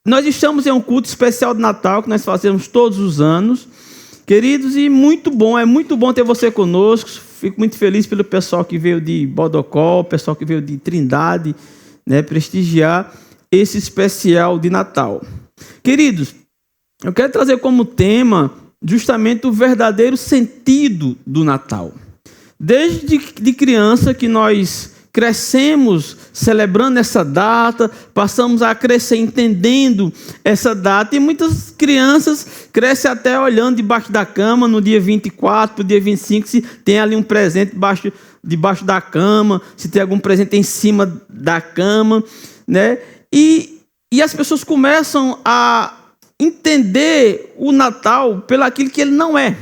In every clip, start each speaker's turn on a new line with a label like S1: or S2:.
S1: Nós estamos em um culto especial de Natal que nós fazemos todos os anos, queridos, e é muito bom ter você conosco. Fico muito feliz pelo pessoal que veio de Bodocó, pessoal que veio de Trindade, né, prestigiar esse especial de Natal. Queridos, eu quero trazer como tema justamente o verdadeiro sentido do Natal. Desde de criança que nós crescemos celebrando essa data, passamos a crescer entendendo essa data, e muitas crianças crescem até olhando debaixo da cama no dia 24, para o dia 25, se tem ali um presente debaixo da cama, se tem algum presente em cima da cama, né? E as pessoas começam a entender o Natal pelo aquilo que ele não é,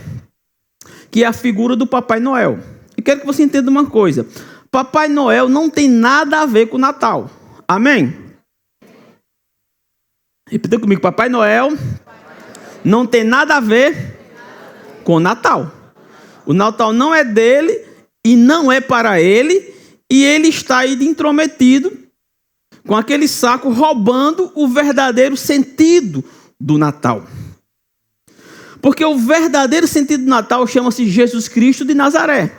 S1: que é a figura do Papai Noel. E quero que você entenda uma coisa: Papai Noel não tem nada a ver com o Natal. Amém? Repita comigo: Papai Noel não tem nada a ver com o Natal. O Natal não é dele e não é para ele, e ele está aí de intrometido com aquele saco, roubando o verdadeiro sentido do Natal. Porque o verdadeiro sentido do Natal chama-se Jesus Cristo de Nazaré.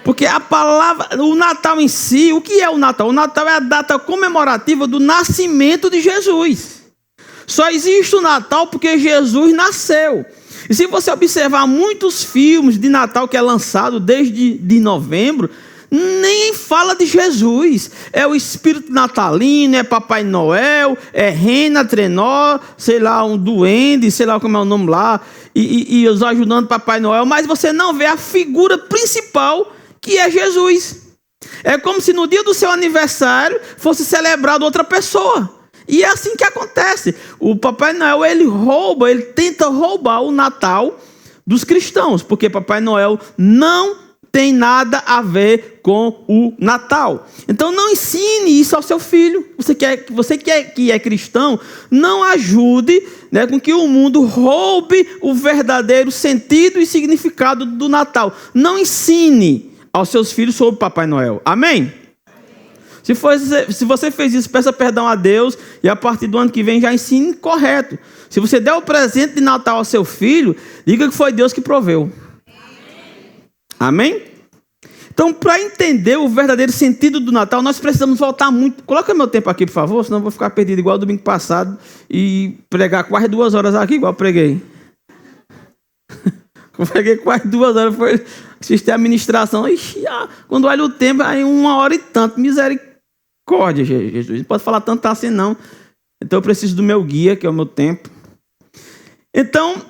S1: Porque a palavra, o Natal em si, o que é o Natal? O Natal é a data comemorativa do nascimento de Jesus. Só existe o Natal porque Jesus nasceu. E se você observar muitos filmes de Natal que é lançado desde de novembro, nem fala de Jesus. É o espírito natalino, é Papai Noel, é Rena Trenó, sei lá, um duende, sei lá como é o nome lá, e os ajudando Papai Noel, mas você não vê a figura principal, que é Jesus. É como se no dia do seu aniversário fosse celebrado outra pessoa. E é assim que acontece. O Papai Noel, ele tenta roubar o Natal dos cristãos, porque Papai Noel não tem nada a ver com o Natal. Então não ensine isso ao seu filho. Você que é cristão, não ajude, né, com que o mundo roube o verdadeiro sentido e significado do Natal. Não ensine aos seus filhos sobre Papai Noel. Amém? Se você fez isso, peça perdão a Deus, e a partir do ano que vem já ensine correto. Se você der o presente de Natal ao seu filho, diga que foi Deus que proveu. Amém? Então, para entender o verdadeiro sentido do Natal, nós precisamos voltar muito. Coloca meu tempo aqui, por favor, senão eu vou ficar perdido igual domingo passado e pregar quase 2 horas aqui, igual eu preguei. Eu preguei quase 2 horas, foi assistir a ministração. Ixi, quando olha o tempo, aí 1 hora e tanto. Misericórdia, Jesus. Não pode falar tanto assim, não. Então eu preciso do meu guia, que é o meu tempo. Então,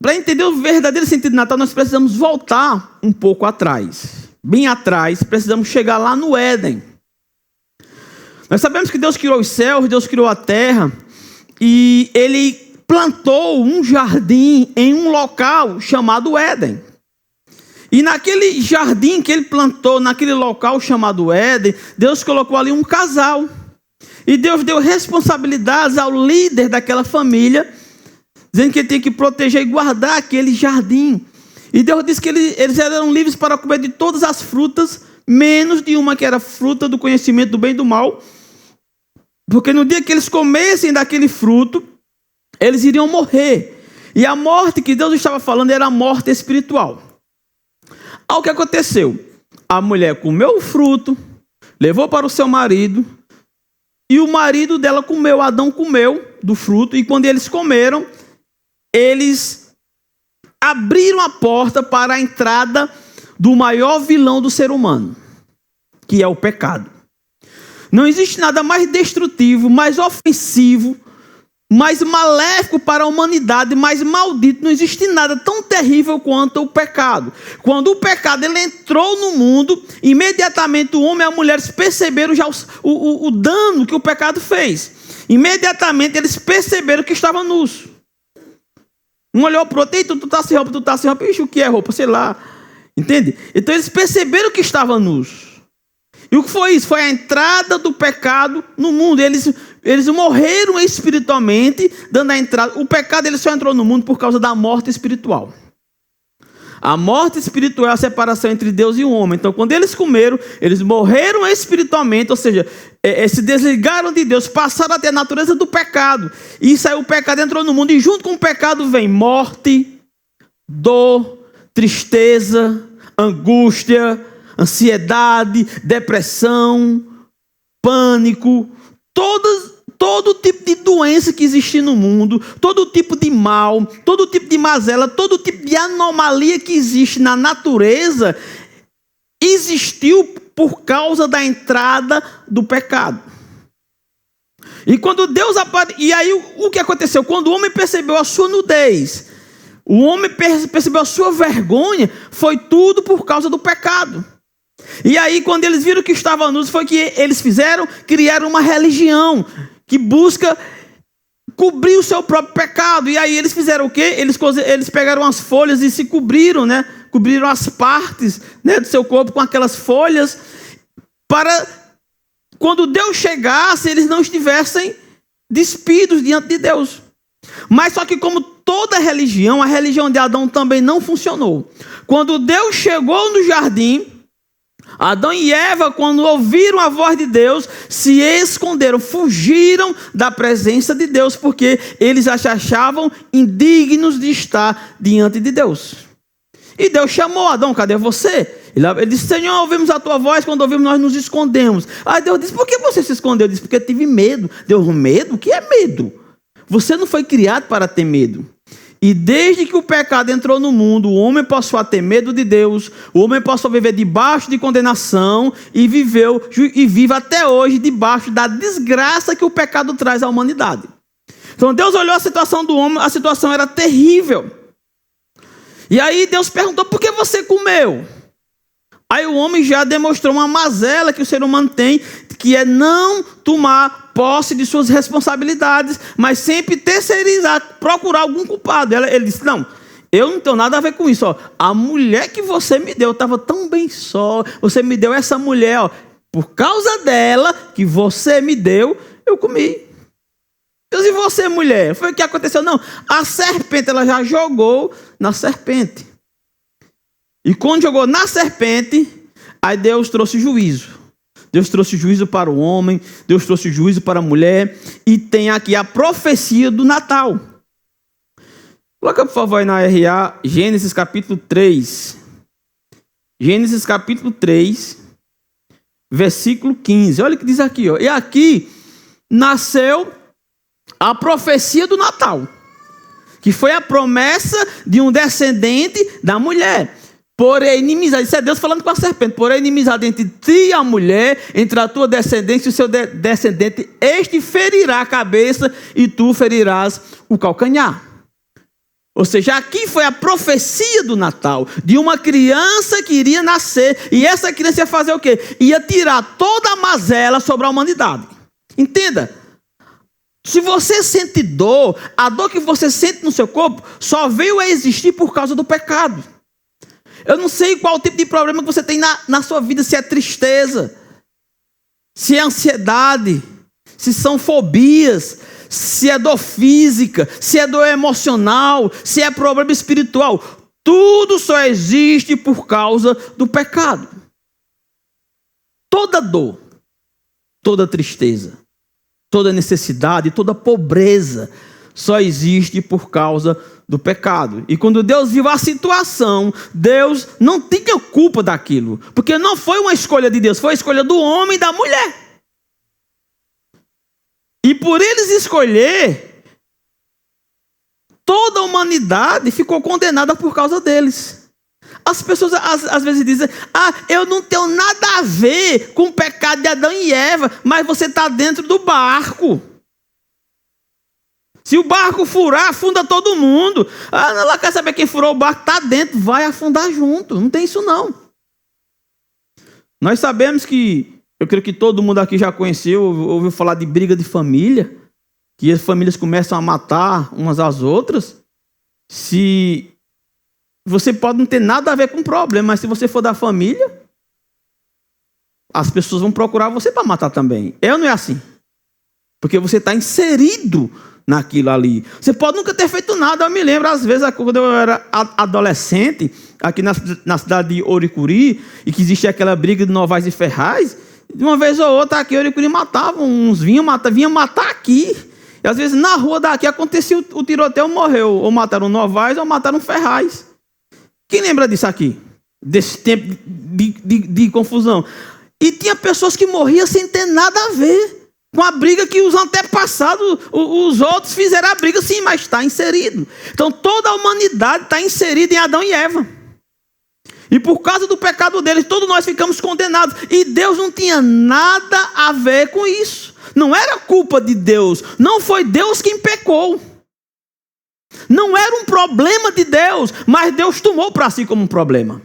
S1: para entender o verdadeiro sentido do Natal, nós precisamos voltar um pouco atrás. Bem atrás, precisamos chegar lá no Éden. Nós sabemos que Deus criou os céus, Deus criou a terra, e Ele plantou um jardim em um local chamado Éden. E naquele jardim que Ele plantou, naquele local chamado Éden, Deus colocou ali um casal. E Deus deu responsabilidades ao líder daquela família, dizendo que ele tinha que proteger e guardar aquele jardim. E Deus disse que eles eram livres para comer de todas as frutas, menos de uma que era fruta do conhecimento do bem e do mal. Porque no dia que eles comessem daquele fruto, eles iriam morrer. E a morte que Deus estava falando era a morte espiritual. Ao que aconteceu? A mulher comeu o fruto, levou para o seu marido, e o marido dela comeu, Adão comeu do fruto, e quando eles comeram, eles abriram a porta para a entrada do maior vilão do ser humano, que é o pecado. Não existe nada mais destrutivo, mais ofensivo, mais maléfico para a humanidade, mais maldito. Não existe nada tão terrível quanto o pecado. Quando o pecado ele entrou no mundo, imediatamente o homem e a mulher perceberam já o dano que o pecado fez. Imediatamente eles perceberam que estavam nus. Um olhou para o outro: tu tá sem roupa, Ixi, o que é roupa? Sei lá. Entende? Então eles perceberam que estavam nus. E o que foi isso? Foi a entrada do pecado no mundo. Eles morreram espiritualmente, dando a entrada. O pecado ele só entrou no mundo por causa da morte espiritual. A morte espiritual é a separação entre Deus e o homem. Então, quando eles comeram, eles morreram espiritualmente, ou seja, se desligaram de Deus, passaram a ter a natureza do pecado. E isso aí, o pecado entrou no mundo, e junto com o pecado vem morte, dor, tristeza, angústia, ansiedade, depressão, pânico, todo tipo de doença que existe no mundo, todo tipo de mal, todo tipo de mazela, todo tipo de anomalia que existe na natureza, existiu por causa da entrada do pecado. E quando Deus apareceu, e aí o que aconteceu? Quando o homem percebeu a sua nudez, o homem percebeu a sua vergonha, foi tudo por causa do pecado. E aí, quando eles viram que estavam nus, foi que eles criaram uma religião que busca cobrir o seu próprio pecado. E aí eles fizeram o quê? Eles pegaram as folhas e se cobriram, né? Cobriram as partes, né, do seu corpo com aquelas folhas, para quando Deus chegasse, eles não estivessem despidos diante de Deus. Mas só que, como toda religião, a religião de Adão também não funcionou. Quando Deus chegou no jardim, Adão e Eva, quando ouviram a voz de Deus, se esconderam, fugiram da presença de Deus, porque eles se achavam indignos de estar diante de Deus. E Deus chamou Adão: cadê você? Ele disse: Senhor, ouvimos a tua voz, quando ouvimos nós nos escondemos. Aí Deus disse: por que você se escondeu? Ele disse: porque tive medo. Deus: medo? O que é medo? Você não foi criado para ter medo. E desde que o pecado entrou no mundo, o homem passou a ter medo de Deus, o homem passou a viver debaixo de condenação e vive até hoje debaixo da desgraça que o pecado traz à humanidade. Então Deus olhou a situação do homem, a situação era terrível. E aí Deus perguntou: por que você comeu? Aí o homem já demonstrou uma mazela que o ser humano tem, que é não tomar posse de suas responsabilidades, mas sempre terceirizar, procurar algum culpado. Ele disse: não, eu não tenho nada a ver com isso. Ó. A mulher que você me deu, eu estava tão bem só, você me deu essa mulher, ó, por causa dela que você me deu, eu comi. Deus, e você, mulher? Foi o que aconteceu? Não, a serpente, ela já jogou na serpente. E quando jogou na serpente, aí Deus trouxe juízo. Deus trouxe juízo para o homem, Deus trouxe juízo para a mulher, e tem aqui a profecia do Natal. Coloca, por favor, aí na RA, Gênesis capítulo 3. Gênesis capítulo 3, versículo 15. Olha o que diz aqui, ó. E aqui nasceu a profecia do Natal, que foi a promessa de um descendente da mulher. Porém, inimizade, isso é Deus falando com a serpente, porém, inimizade entre ti e a mulher, entre a tua descendência e o seu descendente, este ferirá a cabeça e tu ferirás o calcanhar. Ou seja, aqui foi a profecia do Natal, de uma criança que iria nascer, e essa criança ia fazer o quê? Ia tirar toda a mazela sobre a humanidade. Entenda, se você sente dor, a dor que você sente no seu corpo só veio a existir por causa do pecado. Eu não sei qual tipo de problema que você tem na sua vida, se é tristeza, se é ansiedade, se são fobias, se é dor física, se é dor emocional, se é problema espiritual. Tudo só existe por causa do pecado. Toda dor, toda tristeza, toda necessidade, toda pobreza só existe por causa do pecado. E quando Deus viu a situação, Deus não tinha culpa daquilo, porque não foi uma escolha de Deus, foi a escolha do homem e da mulher. E por eles escolher, toda a humanidade ficou condenada por causa deles. As pessoas às vezes dizem: eu não tenho nada a ver com o pecado de Adão e Eva, mas você está dentro do barco. Se o barco furar, afunda todo mundo. Ela quer saber quem furou o barco, está dentro, vai afundar junto. Não tem isso não. Nós sabemos que, eu creio que todo mundo aqui já conheceu, ouviu falar de briga de família, que as famílias começam a matar umas às outras. Se você pode não ter nada a ver com o problema, mas se você for da família, as pessoas vão procurar você para matar também. Não é assim. Porque você está inserido naquilo ali. Você pode nunca ter feito nada. Eu me lembro, às vezes, quando eu era adolescente, aqui na cidade de Oricuri, e que existia aquela briga de Novaes e Ferraz, de uma vez ou outra aqui Oricuri matavam, uns vinham matar aqui. E às vezes na rua daqui acontecia o tiroteio, morreu. Ou mataram Novaes ou mataram Ferraz. Quem lembra disso aqui? Desse tempo de confusão. E tinha pessoas que morriam sem ter nada a ver com a briga que os antepassados, os outros fizeram a briga, sim, mas está inserido. Então toda a humanidade está inserida em Adão e Eva. E por causa do pecado deles, todos nós ficamos condenados. E Deus não tinha nada a ver com isso. Não era culpa de Deus. Não foi Deus quem pecou. Não era um problema de Deus, mas Deus tomou para si como um problema.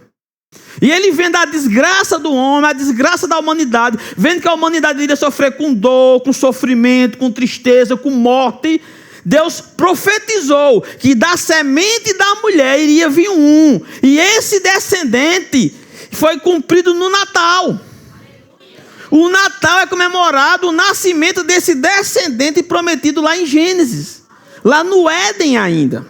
S1: E ele vendo a desgraça do homem, a desgraça da humanidade, vendo que a humanidade iria sofrer com dor, com sofrimento, com tristeza, com morte, Deus profetizou que da semente da mulher iria vir um. E esse descendente foi cumprido no Natal. O Natal é comemorado o nascimento desse descendente prometido lá em Gênesis. Lá no Éden ainda.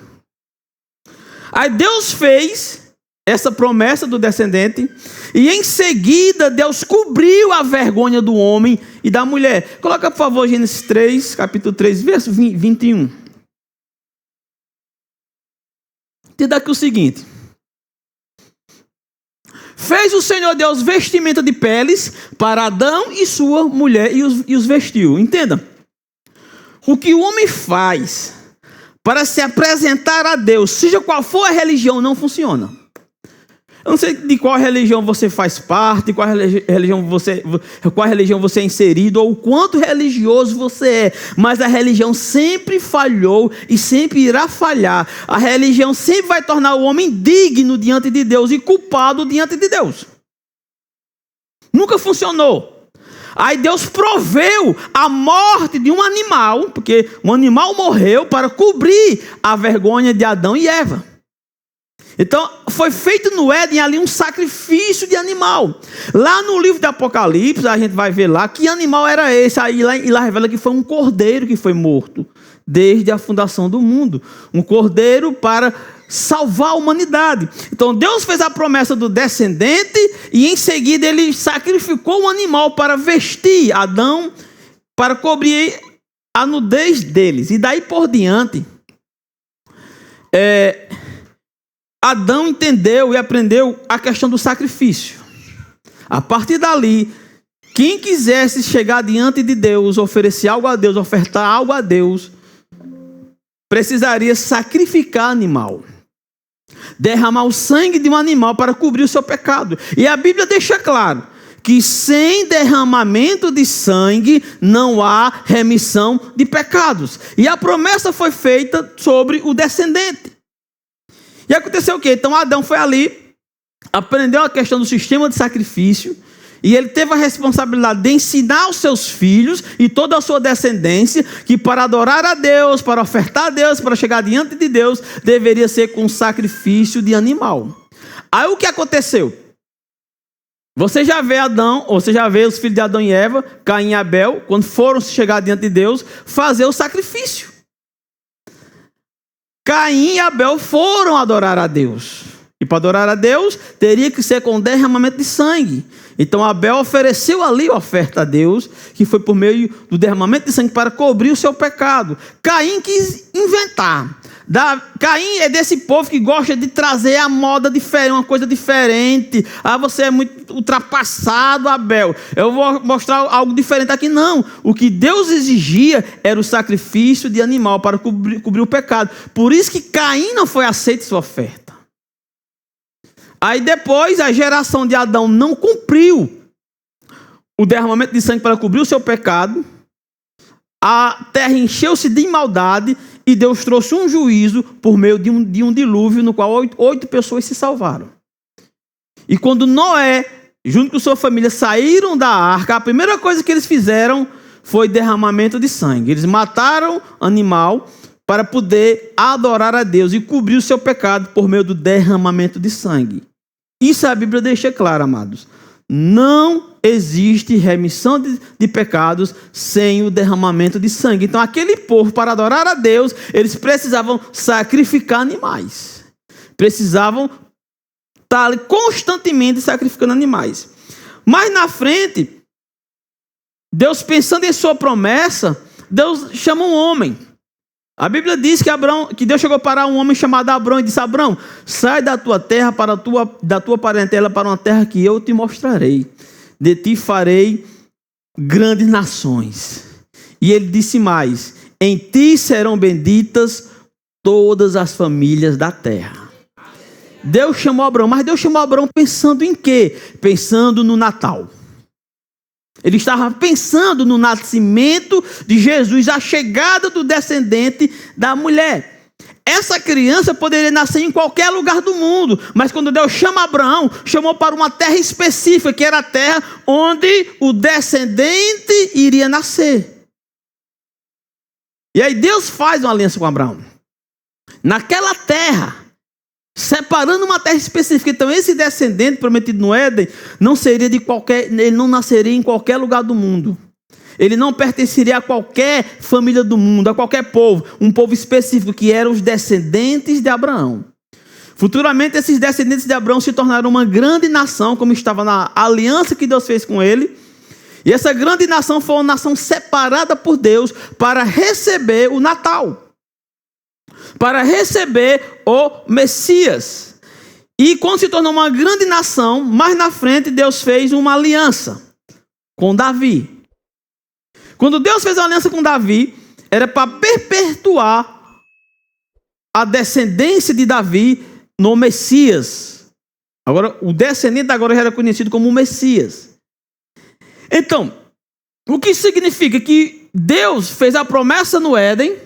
S1: Aí Deus fez essa promessa do descendente. E em seguida Deus cobriu a vergonha do homem e da mulher. Coloca por favor Gênesis 3, capítulo 3, verso 21. Diz aqui o seguinte. Fez o Senhor Deus vestimenta de peles para Adão e sua mulher e os vestiu. Entenda. O que o homem faz para se apresentar a Deus, seja qual for a religião, não funciona. Eu não sei de qual religião você faz parte, qual religião você é inserido, ou o quanto religioso você é, mas a religião sempre falhou e sempre irá falhar. A religião sempre vai tornar o homem digno diante de Deus e culpado diante de Deus. Nunca funcionou. Aí Deus proveu a morte de um animal, porque um animal morreu para cobrir a vergonha de Adão e Eva. Então, foi feito no Éden ali um sacrifício de animal. Lá no livro de Apocalipse, a gente vai ver lá que animal era esse. Aí lá revela que foi um cordeiro que foi morto desde a fundação do mundo. Um cordeiro para salvar a humanidade. Então, Deus fez a promessa do descendente e em seguida ele sacrificou um animal para vestir Adão, para cobrir a nudez deles. E daí por diante, Adão entendeu e aprendeu a questão do sacrifício. A partir dali, quem quisesse chegar diante de Deus, oferecer algo a Deus, ofertar algo a Deus, precisaria sacrificar animal. Derramar o sangue de um animal para cobrir o seu pecado. E a Bíblia deixa claro que sem derramamento de sangue não há remissão de pecados. E a promessa foi feita sobre o descendente. E aconteceu o quê? Então Adão foi ali, aprendeu a questão do sistema de sacrifício, e ele teve a responsabilidade de ensinar aos seus filhos e toda a sua descendência que para adorar a Deus, para ofertar a Deus, para chegar diante de Deus, deveria ser com sacrifício de animal. Aí o que aconteceu? Você já vê Adão, ou você já vê os filhos de Adão e Eva, Caim e Abel, quando foram chegar diante de Deus, fazer o sacrifício. Caim e Abel foram adorar a Deus. E para adorar a Deus, teria que ser com derramamento de sangue. Então Abel ofereceu ali a oferta a Deus, que foi por meio do derramamento de sangue para cobrir o seu pecado. Caim quis inventar. Caim é desse povo que gosta de trazer a moda diferente, uma coisa diferente. Ah, você é muito ultrapassado, Abel. Eu vou mostrar algo diferente aqui. Não. O que Deus exigia era o sacrifício de animal para cobrir o pecado. Por isso que Caim não foi aceito sua oferta. Aí depois a geração de Adão não cumpriu o derramamento de sangue para cobrir o seu pecado. A terra encheu-se de maldade e Deus trouxe um juízo por meio de um dilúvio no qual 8 pessoas se salvaram. E quando Noé, junto com sua família, saíram da arca, a primeira coisa que eles fizeram foi derramamento de sangue. Eles mataram animal para poder adorar a Deus e cobrir o seu pecado por meio do derramamento de sangue. Isso a Bíblia deixa claro, amados. Não existe remissão de pecados sem o derramamento de sangue. Então, aquele povo, para adorar a Deus, eles precisavam sacrificar animais. Precisavam está ali constantemente sacrificando animais. Mas na frente, Deus, pensando em sua promessa, Deus chama um homem. A Bíblia diz que Deus chegou para um homem chamado Abrão e disse: Abrão, sai da tua terra, da tua parentela, para uma terra que eu te mostrarei. De ti farei grandes nações. E ele disse mais: em ti serão benditas todas as famílias da terra. Deus chamou Abrão, mas Deus chamou Abrão pensando em quê? Pensando no Natal. Ele estava pensando no nascimento de Jesus, a chegada do descendente da mulher. Essa criança poderia nascer em qualquer lugar do mundo, mas quando Deus chama Abraão, chamou para uma terra específica, que era a terra onde o descendente iria nascer. E aí Deus faz uma aliança com Abraão. Naquela terra, separando uma terra específica. Então esse descendente prometido no Éden ele não nasceria em qualquer lugar do mundo. Ele não pertenceria a qualquer família do mundo, a qualquer povo, um povo específico que eram os descendentes de Abraão. Futuramente esses descendentes de Abraão se tornaram uma grande nação, como estava na aliança que Deus fez com ele. E essa grande nação foi uma nação separada por Deus para receber o Natal, para receber o Messias. E quando se tornou uma grande nação, mais na frente Deus fez uma aliança com Davi. Quando Deus fez uma aliança com Davi, era para perpetuar a descendência de Davi no Messias. Agora, o descendente agora já era conhecido como o Messias. Então, o que significa? Que Deus fez a promessa no Éden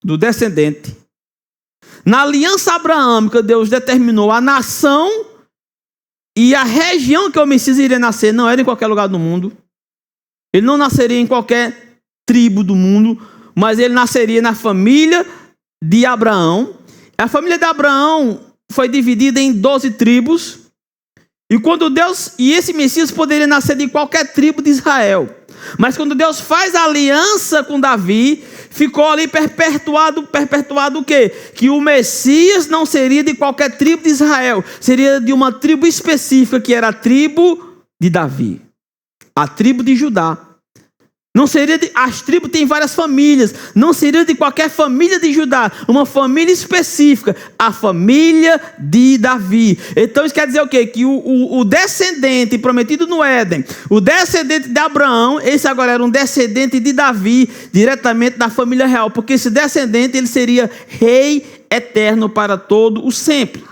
S1: do descendente. Na aliança abraâmica, Deus determinou a nação e a região que o Messias iria nascer. Não era em qualquer lugar do mundo. Ele não nasceria em qualquer tribo do mundo, mas ele nasceria na família de Abraão. A família de Abraão foi dividida em 12 tribos. E esse Messias poderia nascer de qualquer tribo de Israel. Mas quando Deus faz a aliança com Davi, ficou ali perpetuado o quê? Que o Messias não seria de qualquer tribo de Israel, seria de uma tribo específica, que era a tribo de Davi, a tribo de Judá. Não seria as tribos têm várias famílias, não seria de qualquer família de Judá, uma família específica, a família de Davi. Então isso quer dizer o quê? Que o descendente prometido no Éden, o descendente de Abraão, esse agora era um descendente de Davi, diretamente da família real, porque esse descendente ele seria rei eterno para todo o sempre.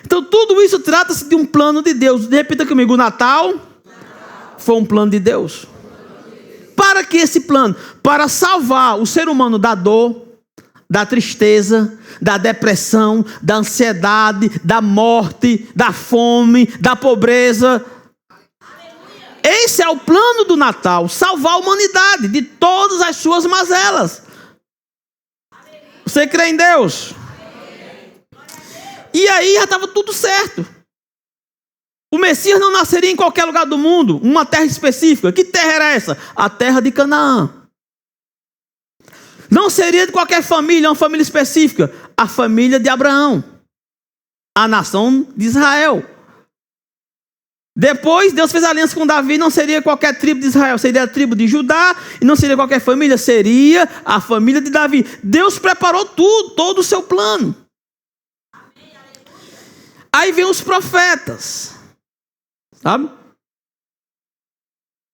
S1: Então tudo isso trata-se de um plano de Deus. Repita comigo: o Natal foi um plano de Deus. Para que esse plano? Para salvar o ser humano da dor, da tristeza, da depressão, da ansiedade, da morte, da fome, da pobreza. Esse é o plano do Natal, salvar a humanidade de todas as suas mazelas. Você crê em Deus? E aí já estava tudo certo. O Messias não nasceria em qualquer lugar do mundo, uma terra específica. Que terra era essa? A terra de Canaã. Não seria de qualquer família, uma família específica. A família de Abraão, a nação de Israel. Depois Deus fez aliança com Davi, não seria qualquer tribo de Israel, seria a tribo de Judá, e não seria qualquer família, seria a família de Davi. Deus preparou tudo, todo o seu plano. Aí vem os profetas. Sabe?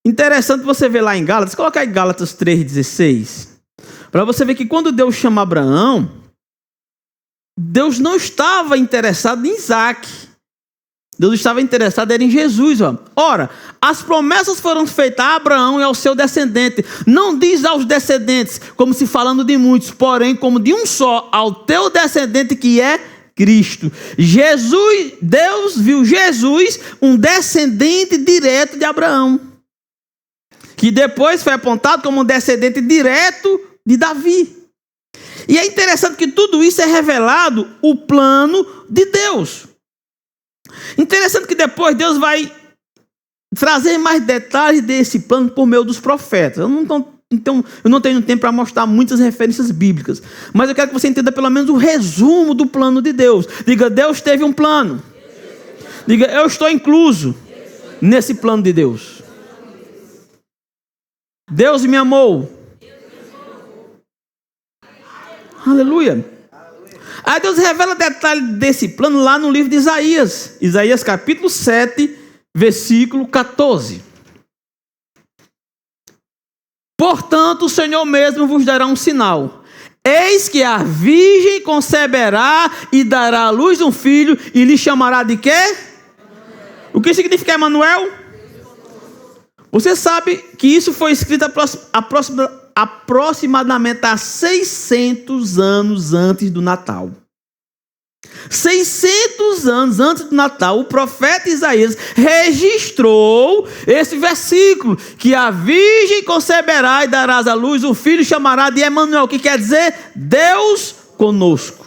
S1: Interessante você ver lá em Gálatas. Coloca aí Gálatas 3,16. Para você ver que quando Deus chama Abraão, Deus não estava interessado em Isaac. Deus estava interessado em Jesus. Ora, as promessas foram feitas a Abraão e ao seu descendente. Não diz aos descendentes, como se falando de muitos, porém como de um só, ao teu descendente que é Cristo. Deus viu Jesus, um descendente direto de Abraão, que depois foi apontado como um descendente direto de Davi. E é interessante que tudo isso é revelado o plano de Deus. Interessante que depois Deus vai trazer mais detalhes desse plano por meio dos profetas. Eu não estou Então, eu não tenho tempo para mostrar muitas referências bíblicas. Mas eu quero que você entenda pelo menos o resumo do plano de Deus. Diga, Deus teve um plano. Diga, eu estou incluso nesse plano de Deus. Deus me amou. Aleluia. Aí Deus revela detalhes desse plano lá no livro de Isaías. Isaías capítulo 7, versículo 14. Portanto, o Senhor mesmo vos dará um sinal. Eis que a virgem conceberá e dará à luz um filho e lhe chamará de quê? O que significa Emanuel? Você sabe que isso foi escrito aproximadamente há 600 anos antes do Natal. 600 anos antes do Natal, o profeta Isaías registrou esse versículo, que a virgem conceberá e darás à luz um filho e chamará de Emanuel, que quer dizer Deus conosco.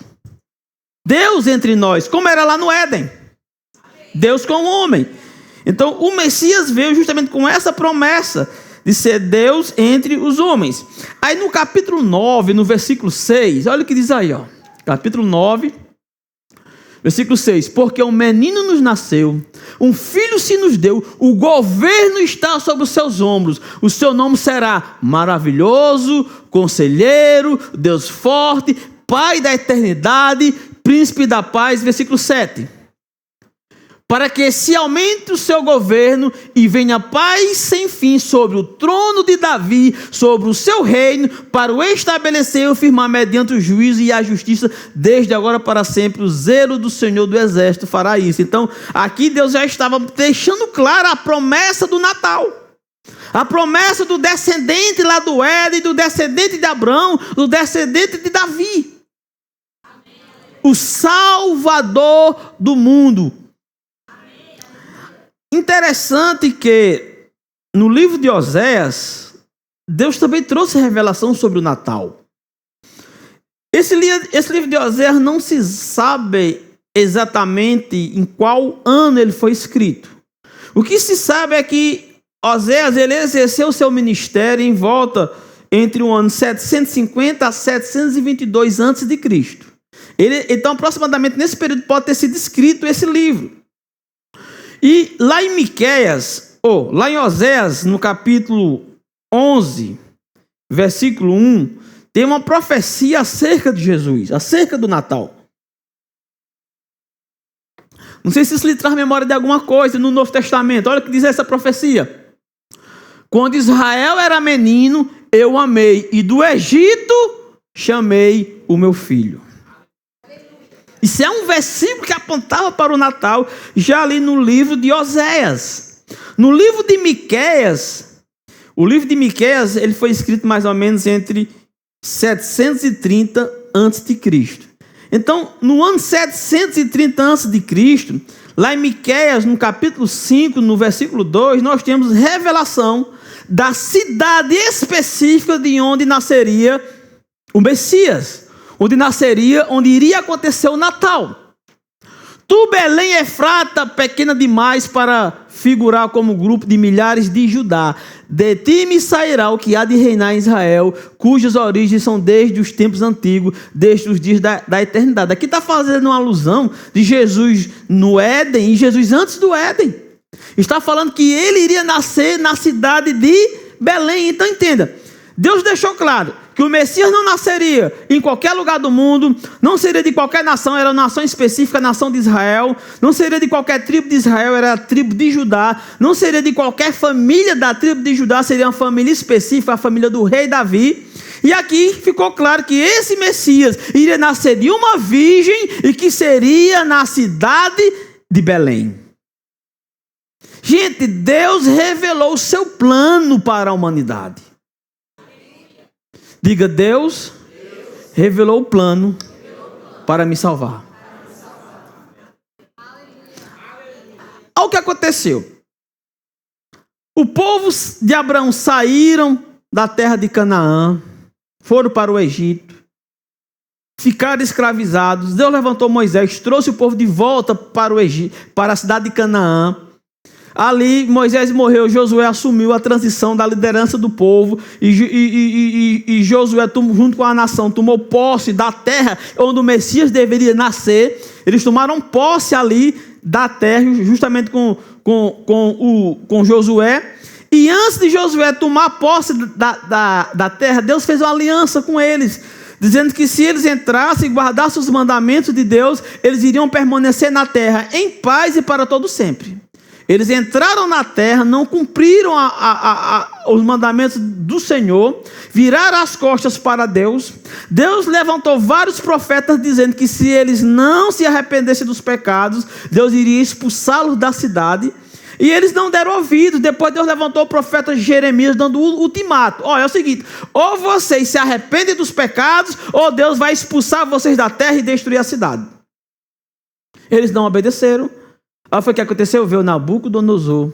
S1: Deus entre nós, como era lá no Éden. Deus com o homem. Então o Messias veio justamente com essa promessa de ser Deus entre os homens. Aí no capítulo 9, no versículo 6, olha o que diz aí, ó. Capítulo 9, versículo 6. Porque um menino nos nasceu, um filho se nos deu, o governo está sobre os seus ombros. O seu nome será Maravilhoso, Conselheiro, Deus Forte, Pai da Eternidade, Príncipe da Paz. Versículo 7. Para que se aumente o seu governo e venha paz sem fim sobre o trono de Davi, sobre o seu reino, para o estabelecer e firmar mediante o juízo e a justiça, desde agora para sempre. O zelo do Senhor do Exército fará isso. Então, aqui Deus já estava deixando clara a promessa do Natal. A promessa do descendente lá do Éden, do descendente de Abraão, do descendente de Davi. O Salvador do mundo. Interessante que no livro de Oséias, Deus também trouxe revelação sobre o Natal. Esse livro de Oséias não se sabe exatamente em qual ano ele foi escrito. O que se sabe é que Oséias ele exerceu seu ministério em volta entre o ano 750 a 722 a.C. Então, aproximadamente nesse período pode ter sido escrito esse livro. E lá em Miqueias, lá em Oséias, no capítulo 11, versículo 1, tem uma profecia acerca de Jesus, acerca do Natal. Não sei se isso lhe traz memória de alguma coisa no Novo Testamento. Olha o que diz essa profecia. Quando Israel era menino, eu o amei, e do Egito chamei o meu filho. Isso é um versículo que apontava para o Natal, já ali no livro de Oséias. No livro de Miqueias, o livro de Miqueias, ele foi escrito mais ou menos entre 730 a.C. Então, no ano 730 a.C., lá em Miqueias, no capítulo 5, no versículo 2, nós temos revelação da cidade específica de onde nasceria o Messias. Onde iria acontecer o Natal. Tu, Belém Efrata, pequena demais para figurar como grupo de milhares de Judá. De ti me sairá o que há de reinar em Israel, cujas origens são desde os tempos antigos, desde os dias da eternidade. Aqui está fazendo uma alusão de Jesus no Éden e Jesus antes do Éden. Está falando que ele iria nascer na cidade de Belém. Então entenda, Deus deixou claro que o Messias não nasceria em qualquer lugar do mundo, não seria de qualquer nação, era uma nação específica, a nação de Israel, não seria de qualquer tribo de Israel, era a tribo de Judá, não seria de qualquer família da tribo de Judá, seria uma família específica, a família do rei Davi. E aqui ficou claro que esse Messias iria nascer de uma virgem e que seria na cidade de Belém. Gente, Deus revelou o seu plano para a humanidade. Diga, Deus revelou o plano para me salvar. Olha o que aconteceu. O povo de Abraão saíram da terra de Canaã, foram para o Egito, ficaram escravizados. Deus levantou Moisés, trouxe o povo de volta para o Egito, para a cidade de Canaã. Ali Moisés morreu, Josué assumiu a transição da liderança do povo e Josué, junto com a nação, tomou posse da terra onde o Messias deveria nascer. Eles tomaram posse ali da terra, justamente com Josué. E antes de Josué tomar posse da terra, Deus fez uma aliança com eles, dizendo que se eles entrassem e guardassem os mandamentos de Deus, eles iriam permanecer na terra em paz e para todo sempre. Eles entraram na terra, não cumpriram os mandamentos do Senhor, viraram as costas para Deus. Deus levantou vários profetas dizendo que se eles não se arrependessem dos pecados, Deus iria expulsá-los da cidade. E eles não deram ouvido. Depois Deus levantou o profeta Jeremias dando o ultimato. Olha, é o seguinte: ou vocês se arrependem dos pecados, ou Deus vai expulsar vocês da terra e destruir a cidade. Eles não obedeceram. Aí foi o que aconteceu? Veio Nabucodonosor,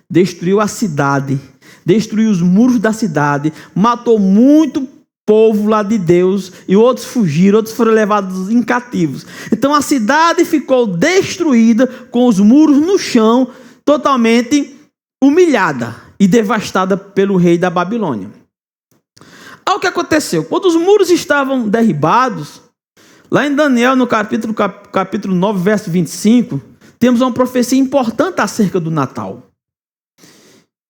S1: destruiu a cidade, destruiu os muros da cidade, matou muito povo lá de Deus, e outros fugiram, outros foram levados em cativos. Então a cidade ficou destruída, com os muros no chão, totalmente humilhada e devastada pelo rei da Babilônia. Olha o que aconteceu. Quando os muros estavam derribados, lá em Daniel, no capítulo 9, verso 25, temos uma profecia importante acerca do Natal.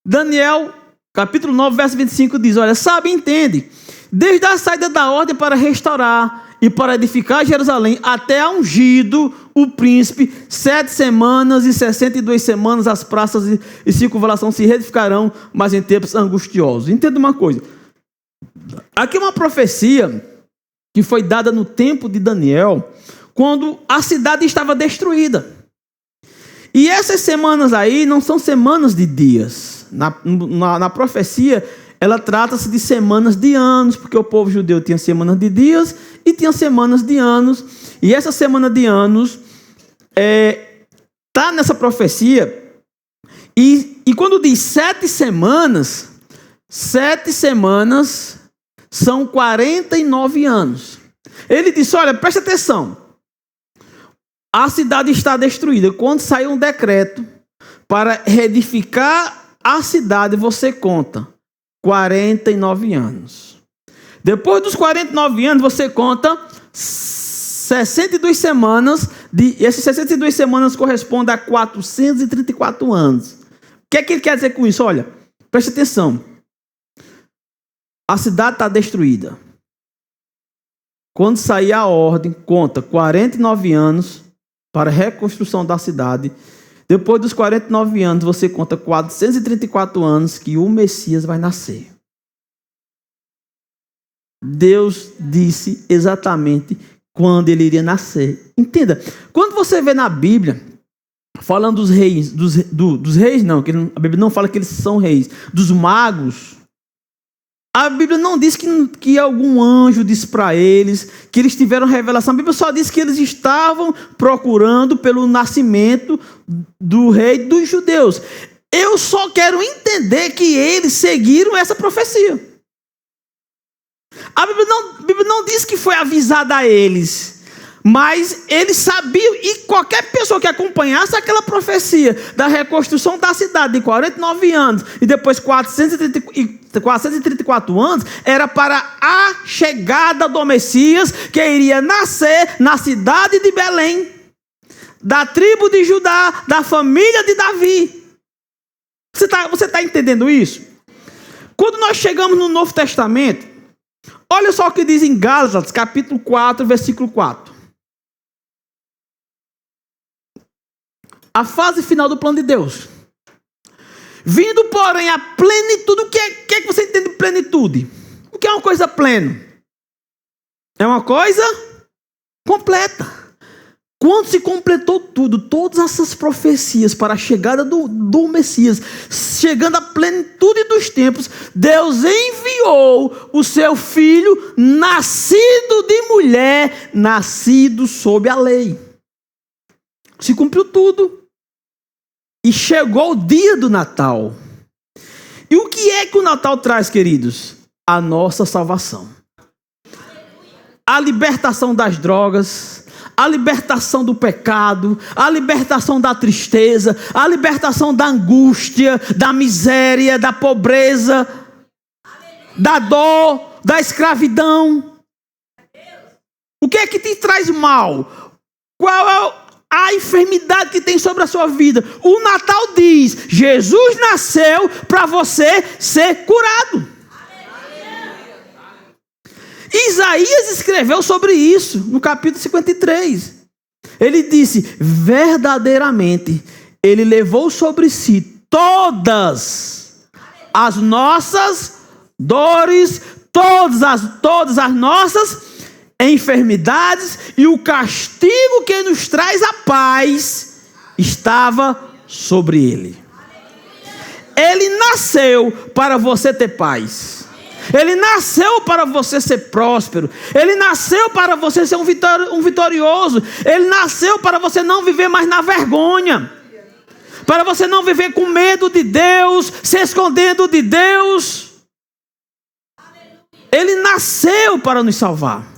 S1: Daniel, capítulo 9, verso 25 diz: olha, sabe e entende, desde a saída da ordem para restaurar e para edificar Jerusalém, até a ungido o príncipe, 7 semanas e 62 semanas as praças e circunvalação se reedificarão, mas em tempos angustiosos. Entenda uma coisa. Aqui é uma profecia que foi dada no tempo de Daniel, quando a cidade estava destruída. E essas semanas aí não são semanas de dias. Na profecia, ela trata-se de semanas de anos, porque o povo judeu tinha semanas de dias e tinha semanas de anos. E essa semana de anos está nessa profecia. E quando diz 7 semanas são 49 anos. Ele disse: olha, presta atenção. A cidade está destruída. Quando sair um decreto para reedificar a cidade, você conta 49 anos. Depois dos 49 anos, você conta 62 semanas. Essas 62 semanas correspondem a 434 anos. O que é que ele quer dizer com isso? Olha, preste atenção. A cidade está destruída. Quando sair a ordem, conta 49 anos para a reconstrução da cidade. Depois dos 49 anos, você conta 434 anos que o Messias vai nascer. Deus disse exatamente quando ele iria nascer. Entenda, quando você vê na Bíblia, falando dos reis, dos reis não, a Bíblia não fala que eles são reis, dos magos, a Bíblia não diz que algum anjo disse para eles que eles tiveram revelação. A Bíblia só diz que eles estavam procurando pelo nascimento do rei dos judeus. Eu só quero entender que eles seguiram essa profecia. A Bíblia não diz que foi avisada a eles, mas eles sabiam, e qualquer pessoa que acompanhasse aquela profecia da reconstrução da cidade de 49 anos e depois 434 anos, era para a chegada do Messias, que iria nascer na cidade de Belém, da tribo de Judá, da família de Davi. Você está entendendo isso? Quando nós chegamos no Novo Testamento, olha só o que diz em Gálatas, capítulo 4, versículo 4. A fase final do plano de Deus. Vindo, porém, a plenitude. O que é que você entende de plenitude? O que é uma coisa plena? É uma coisa completa. Quando se completou tudo, todas essas profecias para a chegada do Messias, chegando à plenitude dos tempos, Deus enviou o seu filho, nascido de mulher, nascido sob a lei. Se cumpriu tudo. E chegou o dia do Natal. E o que é que o Natal traz, queridos? A nossa salvação. A libertação das drogas, a libertação do pecado, a libertação da tristeza, a libertação da angústia, da miséria, da pobreza, da dor, da escravidão. O que é que te traz mal? Qual é a enfermidade que tem sobre a sua vida? O Natal diz: Jesus nasceu para você ser curado. Isaías escreveu sobre isso no capítulo 53. Ele disse: verdadeiramente, ele levou sobre si todas as nossas dores, todas as nossas enfermidades, e o castigo que nos traz a paz estava sobre ele. Ele nasceu para você ter paz. Ele nasceu para você ser próspero. Ele nasceu para você ser um vitorioso. Ele nasceu para você não viver mais na vergonha, para você não viver com medo de Deus, se escondendo de Deus. Ele nasceu para nos salvar.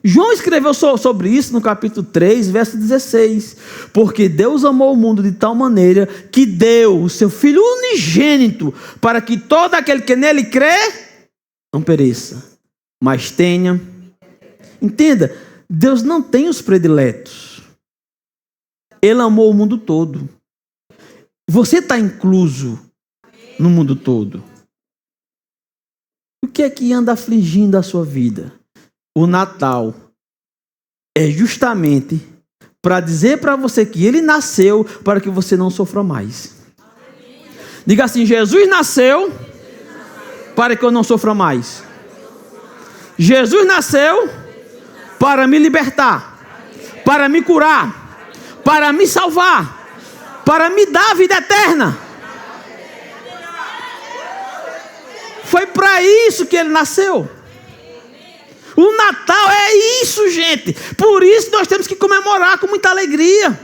S1: João escreveu sobre isso no capítulo 3, verso 16. Porque Deus amou o mundo de tal maneira que deu o seu Filho unigênito, para que todo aquele que nele crê não pereça, mas tenha. Entenda, Deus não tem os prediletos. Ele amou o mundo todo. Você está incluso no mundo todo. O que é que anda afligindo a sua vida? O Natal é justamente para dizer para você que ele nasceu para que você não sofra mais. Diga assim: Jesus nasceu para que eu não sofra mais. Jesus nasceu para me libertar, para me curar, para me salvar, para me dar a vida eterna. Foi para isso que ele nasceu. O Natal é isso, gente. Por isso nós temos que comemorar com muita alegria.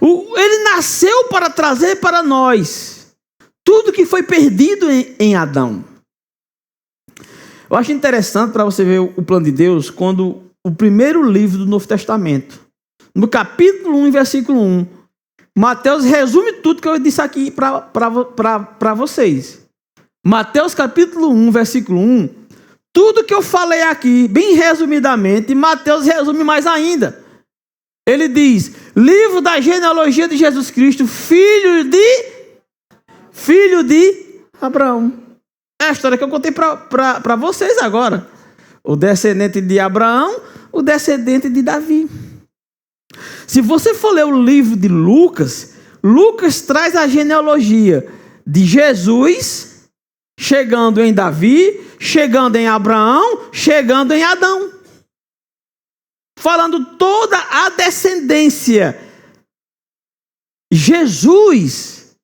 S1: Ele nasceu para trazer para nós tudo que foi perdido em Adão. Eu acho interessante para você ver o plano de Deus quando o primeiro livro do Novo Testamento, no capítulo 1, versículo 1, Mateus resume tudo que eu disse aqui para vocês. Mateus capítulo 1, versículo 1, tudo que eu falei aqui, bem resumidamente, Mateus resume mais ainda. Ele diz: livro da genealogia de Jesus Cristo, filho de Abraão. É a história que eu contei para vocês agora. O descendente de Abraão, o descendente de Davi. Se você for ler o livro de Lucas, Lucas traz a genealogia de Jesus, chegando em Davi, chegando em Abraão, chegando em Adão. Falando toda a descendência. Jesus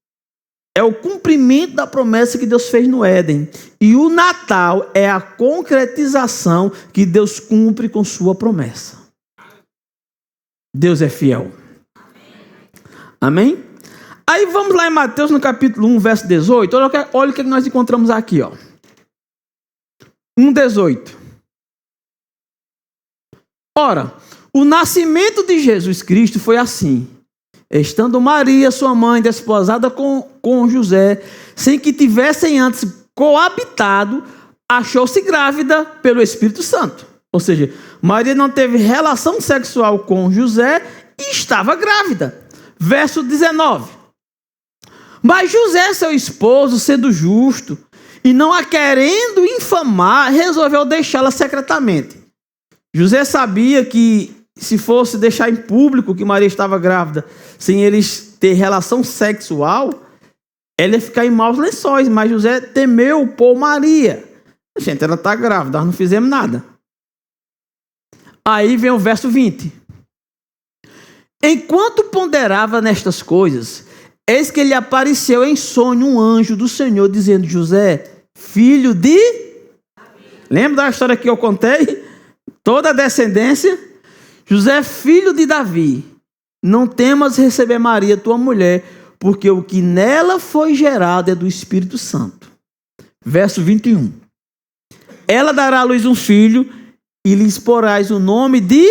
S1: é o cumprimento da promessa que Deus fez no Éden. E o Natal é a concretização que Deus cumpre com sua promessa. Deus é fiel. Amém? Aí vamos lá em Mateus no capítulo 1, verso 18. Olha o que nós encontramos aqui, ó. 1,18. Ora, o nascimento de Jesus Cristo foi assim. Estando Maria, sua mãe, desposada com José, sem que tivessem antes coabitado, achou-se grávida pelo Espírito Santo. Ou seja, Maria não teve relação sexual com José e estava grávida. Verso 19. Mas José, seu esposo, sendo justo e não a querendo infamar, resolveu deixá-la secretamente. José sabia que se fosse deixar em público que Maria estava grávida, sem eles ter relação sexual, ela ia ficar em maus lençóis. Mas José temeu por Maria. Gente, ela está grávida, nós não fizemos nada. Aí vem o verso 20. Enquanto ponderava nestas coisas, eis que lhe apareceu em sonho um anjo do Senhor, dizendo: José, filho de... Lembra da história que eu contei? Toda a descendência. José, filho de Davi, não temas receber Maria, tua mulher, porque o que nela foi gerado é do Espírito Santo. Verso 21. Ela dará à luz um filho, e lhes porás o nome de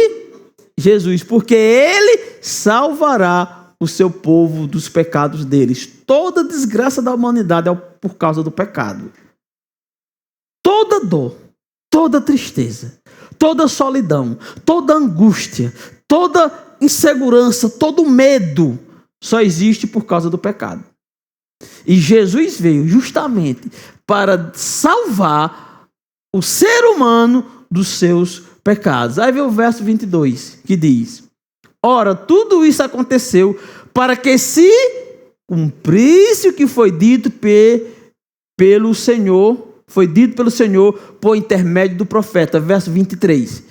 S1: Jesus, porque ele salvará o seu povo dos pecados deles. Toda desgraça da humanidade é por causa do pecado. Toda dor, toda tristeza, toda solidão, toda angústia, toda insegurança, todo medo só existe por causa do pecado. E Jesus veio justamente para salvar o ser humano dos seus pecados. Aí vem o verso 22, que diz: ora, tudo isso aconteceu para que se cumprisse o que foi dito pelo Senhor, por intermédio do profeta. Verso 23.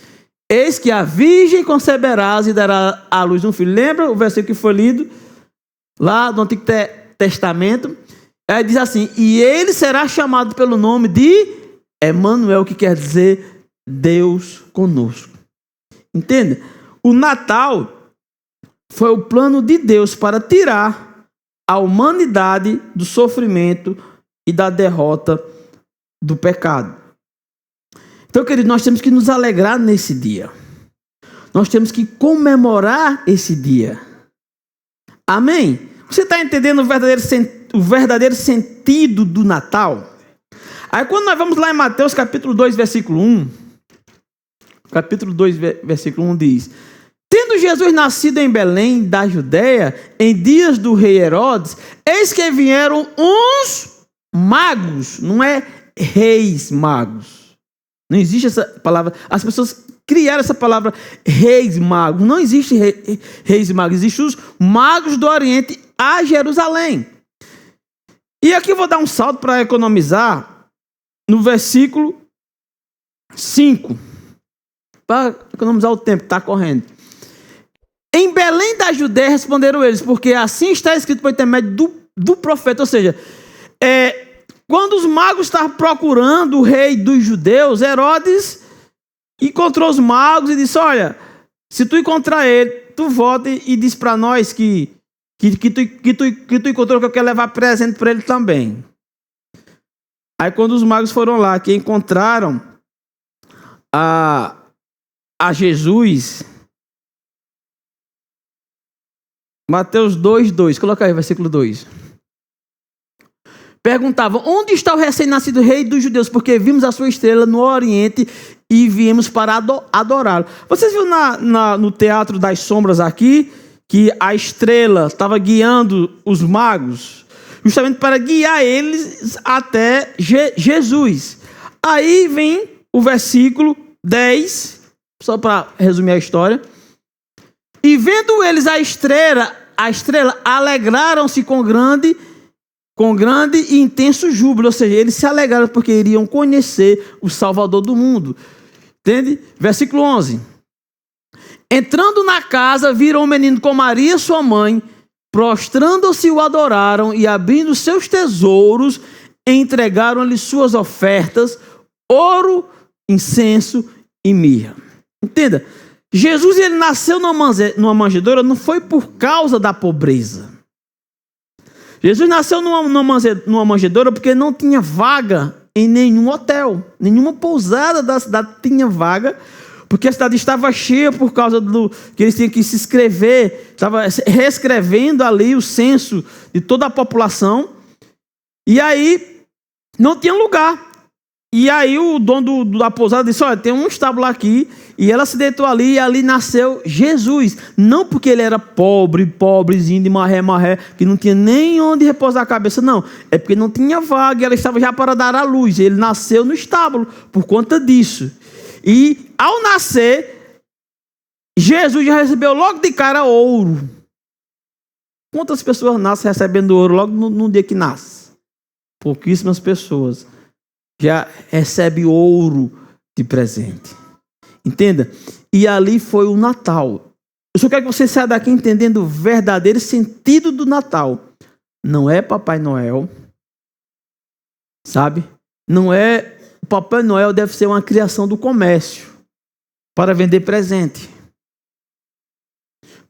S1: Eis que a virgem conceberás e dará à luz um filho. Lembra o versículo que foi lido lá no Antigo Testamento? Aí diz assim: e ele será chamado pelo nome de Emanuel, que quer dizer Deus conosco. Entende? O Natal foi o plano de Deus para tirar a humanidade do sofrimento e da derrota do pecado. Então, querido, nós temos que nos alegrar nesse dia. Nós temos que comemorar esse dia. Amém? Você está entendendo o verdadeiro sentido do Natal? Aí quando nós vamos lá em Mateus capítulo 2, versículo 1, capítulo 2, versículo 1 diz: tendo Jesus nascido em Belém, da Judeia, em dias do rei Herodes, eis que vieram uns magos, não é reis magos. Não existe essa palavra. As pessoas criaram essa palavra reis magos. Não existe reis magos. Existem os magos do Oriente a Jerusalém. E aqui eu vou dar um salto para economizar no versículo 5. Para economizar o tempo que está correndo. Em Belém da Judéia responderam eles, porque assim está escrito por intermédio do profeta. Ou seja, quando os magos estavam procurando o rei dos judeus, Herodes encontrou os magos e disse: olha, se tu encontrar ele, tu volta e diz para nós que tu encontrou, que eu quero levar presente para ele também. Aí quando os magos foram lá, que encontraram a Jesus, Mateus 2:2, coloca aí, versículo 2. Perguntavam: onde está o recém-nascido rei dos judeus? Porque vimos a sua estrela no Oriente e viemos para adorá-lo. Vocês viram no Teatro das Sombras aqui, que a estrela estava guiando os magos, justamente para guiar eles até Jesus. Aí vem o versículo 10, só para resumir a história. E vendo eles a estrela, alegraram-se com grande e intenso júbilo. Ou seja, eles se alegraram porque iriam conhecer o Salvador do mundo. Entende? Versículo 11. Entrando na casa, viram o menino com Maria, sua mãe, prostrando-se o adoraram e abrindo seus tesouros, entregaram-lhe suas ofertas, ouro, incenso e mirra. Entenda? Jesus, ele nasceu numa manjedoura, não foi por causa da pobreza. Jesus nasceu numa manjedoura porque não tinha vaga em nenhum hotel. Nenhuma pousada da cidade tinha vaga, porque a cidade estava cheia por causa que eles tinham que se inscrever, estava reescrevendo ali o censo de toda a população. E aí não tinha lugar. E aí o dono da pousada disse: olha, tem um estábulo aqui. E ela se deitou ali e ali nasceu Jesus. Não porque ele era pobrezinho de marré, que não tinha nem onde repousar a cabeça, não. É porque não tinha vaga e ela estava já para dar à luz. Ele nasceu no estábulo por conta disso. E ao nascer, Jesus já recebeu logo de cara ouro. Quantas pessoas nascem recebendo ouro logo no dia que nasce? Pouquíssimas pessoas já recebem ouro de presente. Entenda? E ali foi o Natal. Eu só quero que você saia daqui entendendo o verdadeiro sentido do Natal. Não é Papai Noel, sabe? Não é... O Papai Noel deve ser uma criação do comércio para vender presente.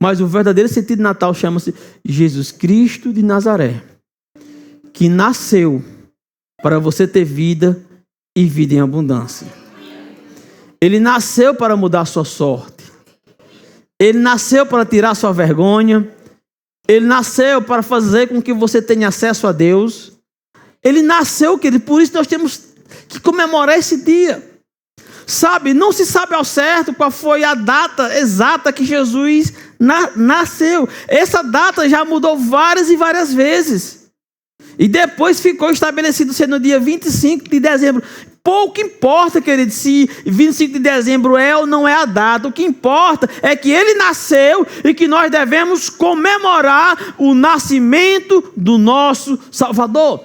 S1: Mas o verdadeiro sentido do Natal chama-se Jesus Cristo de Nazaré, que nasceu para você ter vida e vida em abundância. Ele nasceu para mudar a sua sorte. Ele nasceu para tirar a sua vergonha. Ele nasceu para fazer com que você tenha acesso a Deus. Ele nasceu, querido, por isso nós temos que comemorar esse dia. Sabe, não se sabe ao certo qual foi a data exata que Jesus nasceu. Essa data já mudou várias e várias vezes. E depois ficou estabelecido ser no dia 25 de dezembro. Pouco importa, querido, se 25 de dezembro é ou não é a data. O que importa é que ele nasceu e que nós devemos comemorar o nascimento do nosso Salvador.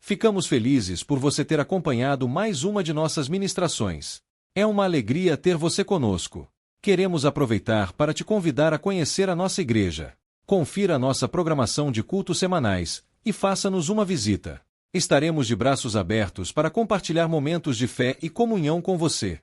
S2: Ficamos felizes por você ter acompanhado mais uma de nossas ministrações. É uma alegria ter você conosco. Queremos aproveitar para te convidar a conhecer a nossa igreja. Confira a nossa programação de cultos semanais e faça-nos uma visita. Estaremos de braços abertos para compartilhar momentos de fé e comunhão com você.